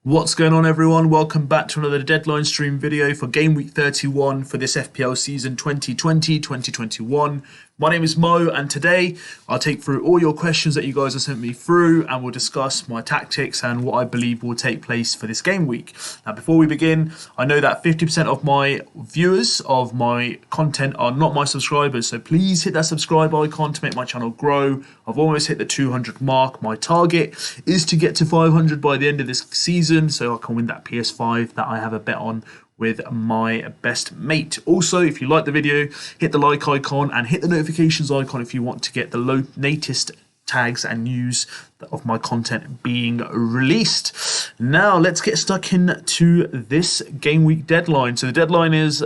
What's going on, everyone? Welcome back to another deadline stream video for Game Week 31 for this FPL season 2020-2021. My name is Mo, and today I'll take through all your questions that you guys have sent me through, and we'll discuss my tactics and what I believe will take place for this game week. Now, before we begin, I know that 50% of my viewers of my content are not my subscribers, so please hit that subscribe icon to make my channel grow. I've almost hit the 200 mark. My target is to get to 500 by the end of this season, so I can win that PS5 that I have a bet on with my best mate. Also, if you like the video, hit the like icon and hit the notifications icon if you want to get the latest tags and news of my content being released. Now, let's get stuck into this game week deadline. So the deadline is,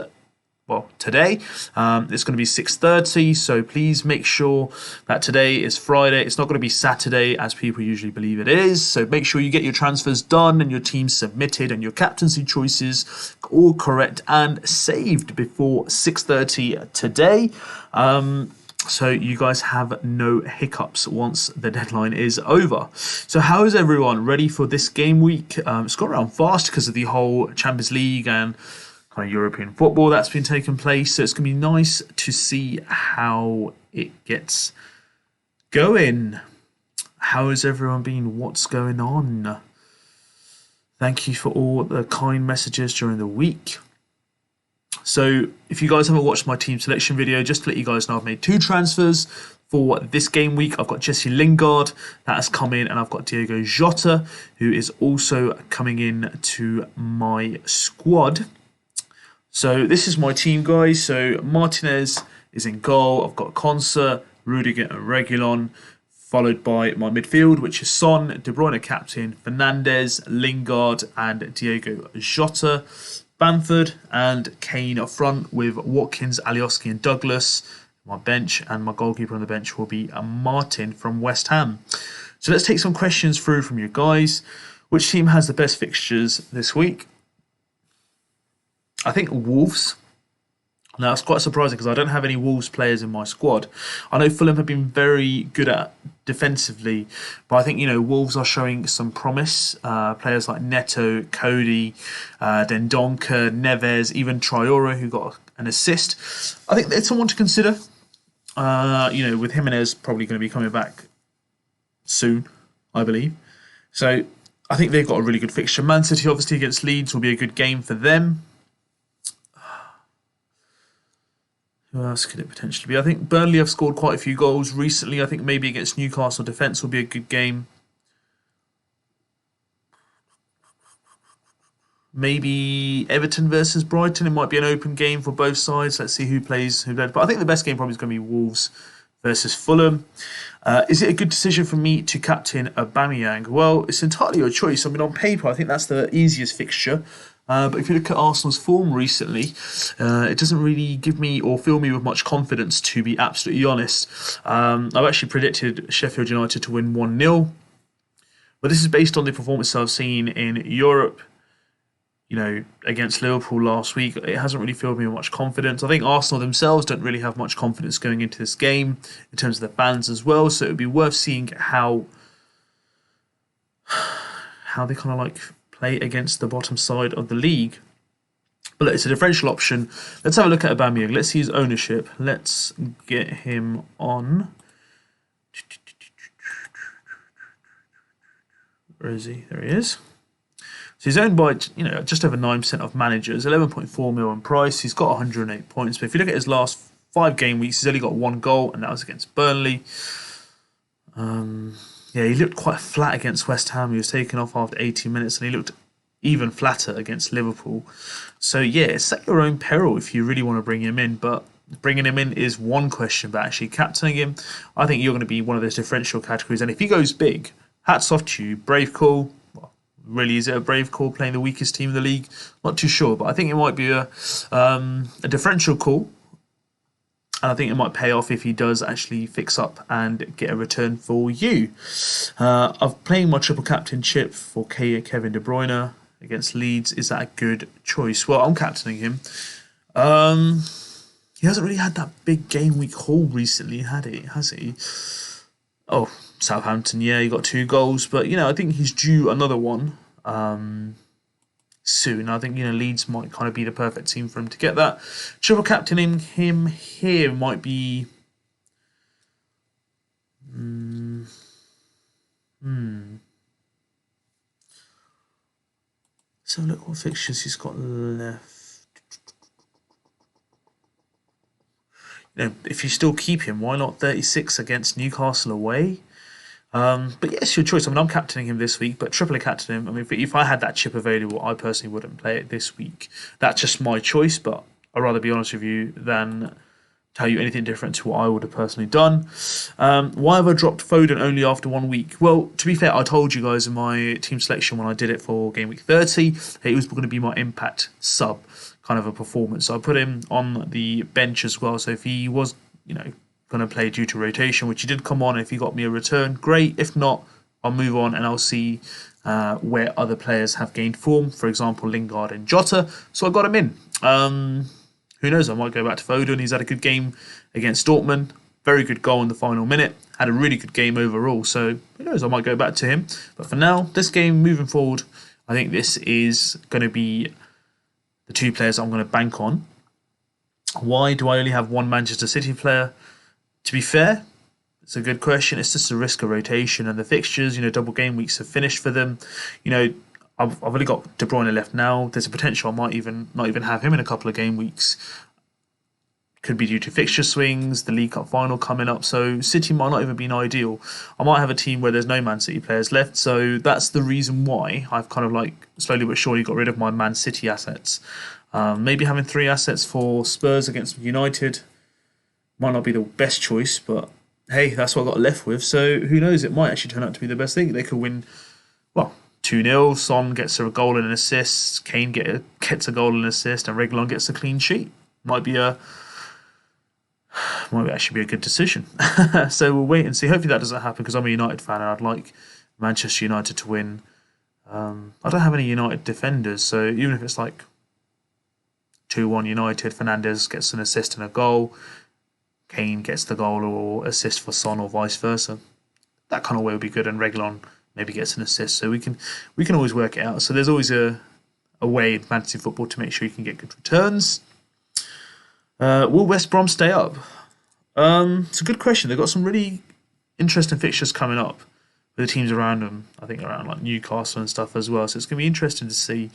well, today. It's going to be 6:30, so please make sure that today is Friday. It's not going to be Saturday as people usually believe it is. So make sure you get your transfers done and your team submitted and your captaincy choices all correct and saved before 6:30 today. So you guys have no hiccups once the deadline is over. So how is everyone ready for this game week? It's gone around fast because of the whole Champions League and kind of European football that's been taking place. So it's going to be nice to see how it gets going. How has everyone been? What's going on? Thank you for all the kind messages during the week. So if you guys haven't watched my team selection video, just to let you guys know, I've made 2 transfers for this game week. I've got Jesse Lingard that has come in, and I've got Diego Jota, who is also coming in to my squad. So this is my team, guys. So Martinez is in goal. I've got Konsa, Rudiger and Reguilon, followed by my midfield, which is Son, De Bruyne captain, Fernandes, Lingard and Diego Jota. Bamford and Kane up front with Watkins, Alioski and Douglas. My bench and my goalkeeper on the bench will be Martin from West Ham. So let's take some questions through from you guys. Which team has the best fixtures this week? I think Wolves. Now, it's quite surprising because I don't have any Wolves players in my squad. I know Fulham have been very good at defensively, but I think, Wolves are showing some promise. Players like Neto, Cody, Dendoncker, Neves, even Traore, who got an assist. I think it's someone to consider. With Jimenez probably going to be coming back soon, I believe. So I think they've got a really good fixture. Man City, obviously, against Leeds will be a good game for them. Who else could it potentially be? I think Burnley have scored quite a few goals recently. I think maybe against Newcastle defence will be a good game. Maybe Everton versus Brighton. It might be an open game for both sides. Let's see who plays who. But I think the best game probably is going to be Wolves versus Fulham. Is it a good decision for me to captain Aubameyang? Well, it's entirely your choice. I mean, on paper, I think that's the easiest fixture. But if you look at Arsenal's form recently, it doesn't really give me or fill me with much confidence, to be absolutely honest. I've actually predicted Sheffield United to win 1-0. But this is based on the performance I've seen in Europe, against Liverpool last week. It hasn't really filled me with much confidence. I think Arsenal themselves don't really have much confidence going into this game in terms of the fans as well. So it would be worth seeing how they kind of play against the bottom side of the league. But it's a differential option. Let's have a look at Aubameyang. Let's see his ownership. Let's get him on. Where is he? There he is. So he's owned by, just over 9% of managers, 11.4 mil in price. He's got 108 points. But if you look at his last 5 game weeks, he's only got 1 goal, and that was against Burnley. Yeah, he looked quite flat against West Ham. He was taken off after 80 minutes, and he looked even flatter against Liverpool. So, yeah, it's at your own peril if you really want to bring him in. But bringing him in is one question, but actually captaining him, I think you're going to be one of those differential categories. And if he goes big, hats off to you. Brave call. Well, really, is it a brave call playing the weakest team in the league? Not too sure, but I think it might be a differential call. And I think it might pay off if he does actually fix up and get a return for you. I'm playing my triple captain chip for Kevin De Bruyne against Leeds. Is that a good choice? Well, I'm captaining him. He hasn't really had that big game week haul recently, has he? Oh, Southampton, yeah, he got 2 goals. But, I think he's due another one. soon. I think, Leeds might kind of be the perfect team for him to get that. Triple captaining him here might be... So look what fixtures he's got left. If you still keep him, why not 36 against Newcastle away? But yeah, it's your choice. I mean, I'm captaining him this week, but triple captain him. I mean, if I had that chip available, I personally wouldn't play it this week. That's just my choice, but I'd rather be honest with you than tell you anything different to what I would have personally done. Why have I dropped Foden only after 1 week? Well, to be fair, I told you guys in my team selection when I did it for Game Week 30, it was going to be my impact sub kind of a performance. So I put him on the bench as well. So if he was, going to play due to rotation, which he did come on, if he got me a return, great. If not, I'll move on and I'll see where other players have gained form. For example, Lingard and Jota. So I got him in. Who knows? I might go back to Foden. He's had a good game against Dortmund. Very good goal in the final minute. Had a really good game overall. So who knows? I might go back to him. But for now, this game moving forward, I think this is going to be the two players I'm going to bank on. Why do I only have one Manchester City player? To be fair, it's a good question. It's just a risk of rotation and the fixtures. Double game weeks have finished for them. I've only got De Bruyne left now. There's a potential I might even not even have him in a couple of game weeks. Could be due to fixture swings, the League Cup final coming up. So City might not even be ideal. I might have a team where there's no Man City players left. So that's the reason why I've kind of slowly but surely got rid of my Man City assets. Maybe having 3 assets for Spurs against United might not be the best choice, but hey, that's what I got left with. So who knows? It might actually turn out to be the best thing. They could win, 2-0. Son gets a goal and an assist. Kane gets a goal and an assist, and Reguilon gets a clean sheet. Might actually be a good decision. So we'll wait and see. Hopefully that doesn't happen because I'm a United fan and I'd like Manchester United to win. I don't have any United defenders, so even if it's 2-1 United, Fernandes gets an assist and a goal, Kane gets the goal or assist for Son or vice versa. That kind of way would be good, and Reguilon maybe gets an assist. So we can always work it out. So there's always a way in fantasy football to make sure you can get good returns. Will West Brom stay up? It's a good question. They've got some really interesting fixtures coming up with the teams around them. I think around Newcastle and stuff as well. So it's going to be interesting to see.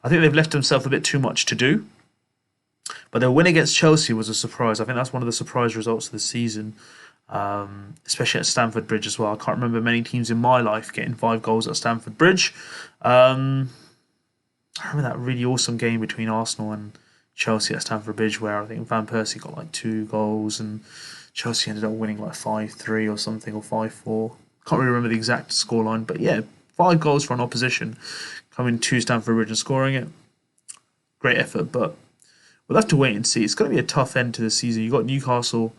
I think they've left themselves a bit too much to do. But their win against Chelsea was a surprise. I think that's one of the surprise results of the season, especially at Stamford Bridge as well. I can't remember many teams in my life getting 5 goals at Stamford Bridge. I remember that really awesome game between Arsenal and Chelsea at Stamford Bridge where I think Van Persie got 2 goals and Chelsea ended up winning 5-3 or something, or 5-4. Can't really remember the exact scoreline, but yeah, 5 goals for an opposition coming to Stamford Bridge and scoring it. Great effort, but we'll have to wait and see. It's going to be a tough end to the season. You've got Newcastle,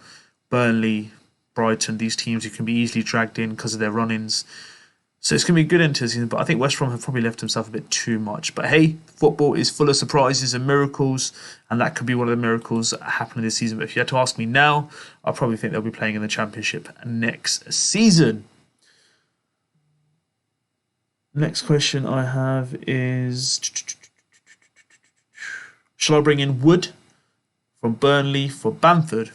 Burnley, Brighton, these teams who can be easily dragged in because of their run-ins. So it's going to be a good end to the season, but I think West Brom have probably left themselves a bit too much. But hey, football is full of surprises and miracles, and that could be one of the miracles that happen this season. But if you had to ask me now, I probably think they'll be playing in the Championship next season. Next question I have is... Shall I bring in Wood from Burnley for Bamford?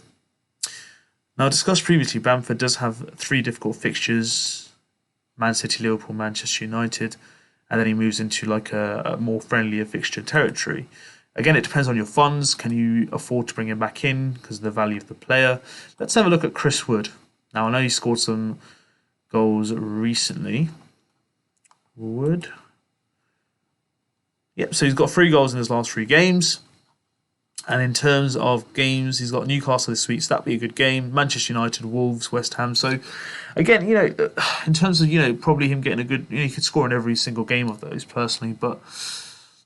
Now, discussed previously, Bamford does have 3 difficult fixtures. Man City, Liverpool, Manchester United. And then he moves into a more friendlier fixture territory. Again, it depends on your funds. Can you afford to bring him back in because of the value of the player? Let's have a look at Chris Wood. Now, I know he scored some goals recently. Wood. Yep, so he's got 3 goals in his last 3 games. And in terms of games, he's got Newcastle this week, so that'd be a good game. Manchester United, Wolves, West Ham. So, again, in terms of, probably him getting a good... he could score in every single game of those, personally. But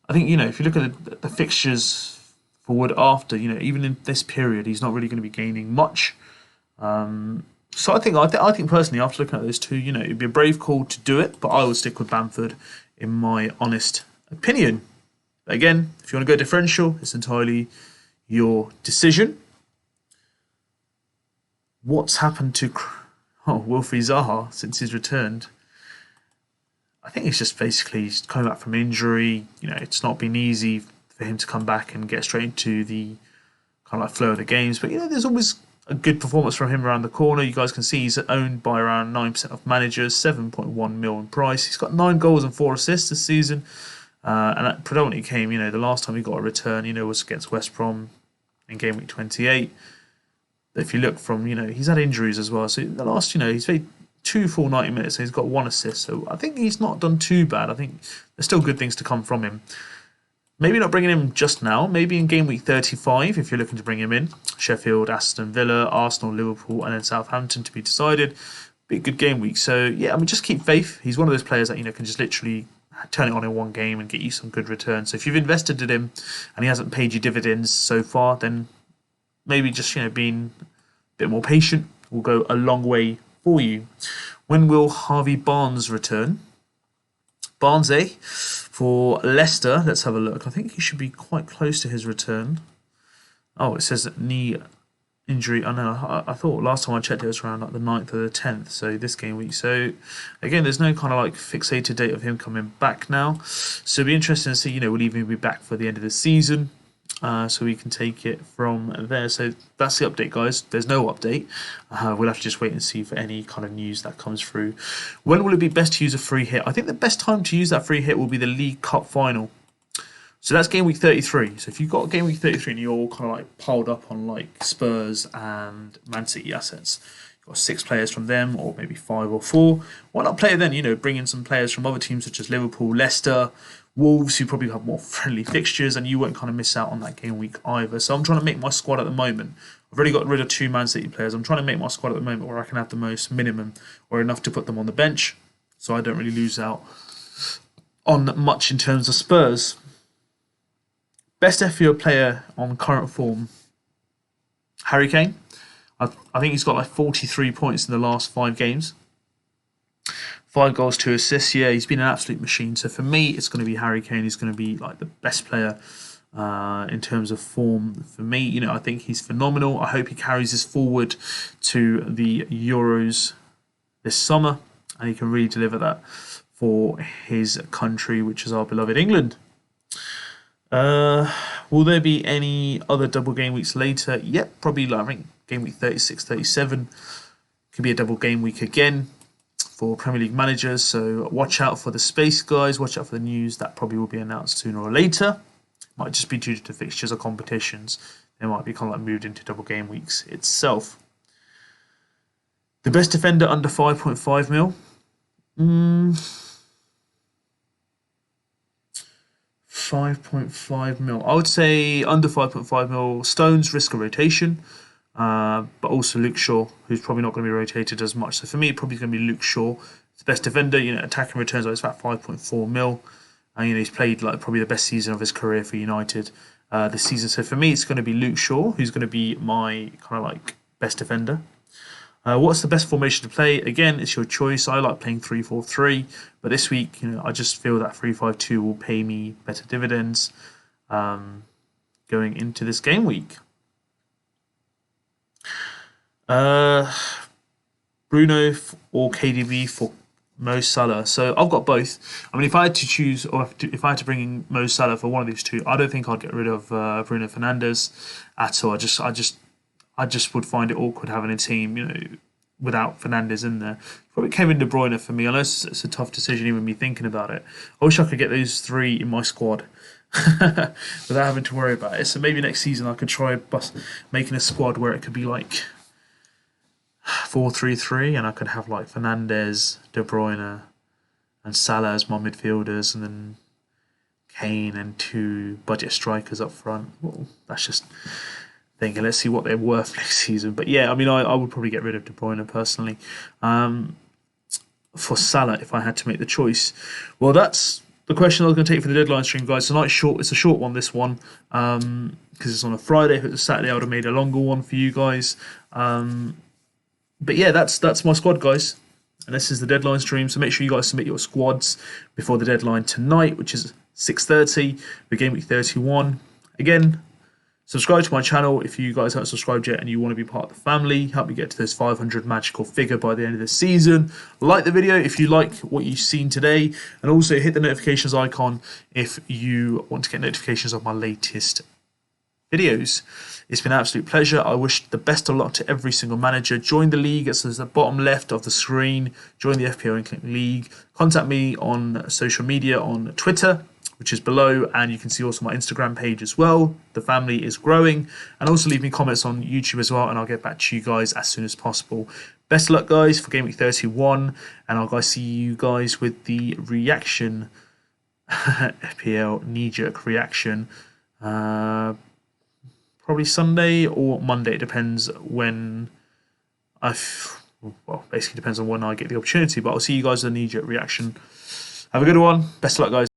I think, if you look at the fixtures for Wood after, even in this period, he's not really going to be gaining much. So I think personally, after looking at those 2, it'd be a brave call to do it, but I would stick with Bamford, in my honest opinion. Again, if you want to go differential, it's entirely your decision. What's happened to Wilfried Zaha since he's returned? I think it's just basically coming back from injury. It's not been easy for him to come back and get straight into the kind of like flow of the games. But there's always a good performance from him around the corner. You guys can see he's owned by around 9% of managers, 7.1 mil in price. He's got 9 goals and 4 assists this season. And that predominantly came, the last time he got a return, was against West Brom in game week 28. If you look from, he's had injuries as well. So the last, he's played 2 full 90 minutes and he's got 1 assist. So I think he's not done too bad. I think there's still good things to come from him. Maybe not bringing him just now. Maybe in game week 35 if you're looking to bring him in. Sheffield, Aston Villa, Arsenal, Liverpool, and then Southampton to be decided. Be a good game week. So yeah, just keep faith. He's one of those players that can just literally turn it on in one game and get you some good returns. So if you've invested in him and he hasn't paid you dividends so far, then maybe just being a bit more patient will go a long way for you. When will Harvey Barnes return? Barnes, for Leicester. Let's have a look. I think he should be quite close to his return. Oh, it says knee injury. I know. I thought last time I checked it was around like the 9th or the 10th. So this game week. So again, there's no kind of like fixated date of him coming back now. So it'll be interesting to see. Will he even be back for the end of the season? So we can take it from there. So that's the update, guys. There's no update. We'll have to just wait and see for any kind of news that comes through. When will it be best to use a free hit? I think the best time to use that free hit will be the League Cup final. So that's game week 33. So if you've got game week 33 and you're all kind of like piled up on like Spurs and Man City assets, you've got 6 players from them or maybe 5 or 4. Why not play then? Bring in some players from other teams such as Liverpool, Leicester, Wolves, who probably have more friendly fixtures, and you won't kind of miss out on that game week either. So I'm trying to make my squad at the moment. I've already got rid of 2 Man City players. I'm trying to make my squad at the moment where I can have the most minimum or enough to put them on the bench, so I don't really lose out on much in terms of Spurs. Best FPL player on current form, Harry Kane. I think he's got like 43 points in the last 5 games. 5 goals, 2 assists. Yeah, he's been an absolute machine. So for me, it's going to be Harry Kane. He's going to be like the best player in terms of form. For me, I think he's phenomenal. I hope he carries this forward to the Euros this summer, and he can really deliver that for his country, which is our beloved England. Will there be any other double game weeks later? Yep, probably. I think game week 36, 37 could be a double game week again for Premier League managers, so watch out for the space, guys. Watch out for the news. That probably will be announced sooner or later. Might just be due to fixtures or competitions. They might be kind of like moved into double game weeks itself. The best defender under 5.5 mil. 5.5 mil. I would say under 5.5 mil. Stones risk a rotation. But also Luke Shaw, who's probably not going to be rotated as much. So for me, probably going to be Luke Shaw. It's the best defender. Attacking returns, it's about 5.4 mil. And he's played like probably the best season of his career for United this season. So for me, it's going to be Luke Shaw, who's going to be my kind of like best defender. What's the best formation to play? Again, it's your choice. I like playing 3-4-3, but this week, I just feel that 3-5-2 will pay me better dividends going into this game week. Bruno or KDB for Mo Salah. So I've got both. If I had to choose, or if I had to bring in Mo Salah for one of these two, I don't think I'd get rid of Bruno Fernandes at all. I just would find it awkward having a team, without Fernandes in there. Probably Kevin De Bruyne for me. I know it's a tough decision, even me thinking about it. I wish I could get those 3 in my squad without having to worry about it. So maybe next season I could try making a squad where it could be like 4-3-3, and I could have like Fernandes, De Bruyne, and Salah as my midfielders, and then Kane and 2 budget strikers up front. Well, that's just thinking. Let's see what they're worth next season. But yeah, I would probably get rid of De Bruyne personally. For Salah, if I had to make the choice. Well, that's the question I was going to take for the deadline stream, guys. It's a short one, this one, because it's on a Friday. If it was a Saturday, I would have made a longer one for you guys. But yeah, that's my squad, guys. And this is the deadline stream. So make sure you guys submit your squads before the deadline tonight, which is 6:30 for Game Week 31. Again, Subscribe to my channel if you guys haven't subscribed yet and you want to be part of the family. Help me get to this 500 magical figure by the end of the season. Like the video if you like what you've seen today, and also hit the notifications icon if you want to get notifications of my latest videos. It's been an absolute pleasure. I wish the best of luck to every single manager. Join the league. It's at the bottom left of the screen. Join the FPL INKLING League. Contact me on social media on Twitter, which is below, and you can see also my Instagram page as well. The family is growing, and also leave me comments on YouTube as well, and I'll get back to you guys as soon as possible. Best of luck, guys, for Game Week 31, and I'll see you guys with the reaction, FPL knee-jerk reaction, probably Sunday or Monday. It depends when basically depends on when I get the opportunity, but I'll see you guys with a knee-jerk reaction. Have a good one. Best of luck, guys.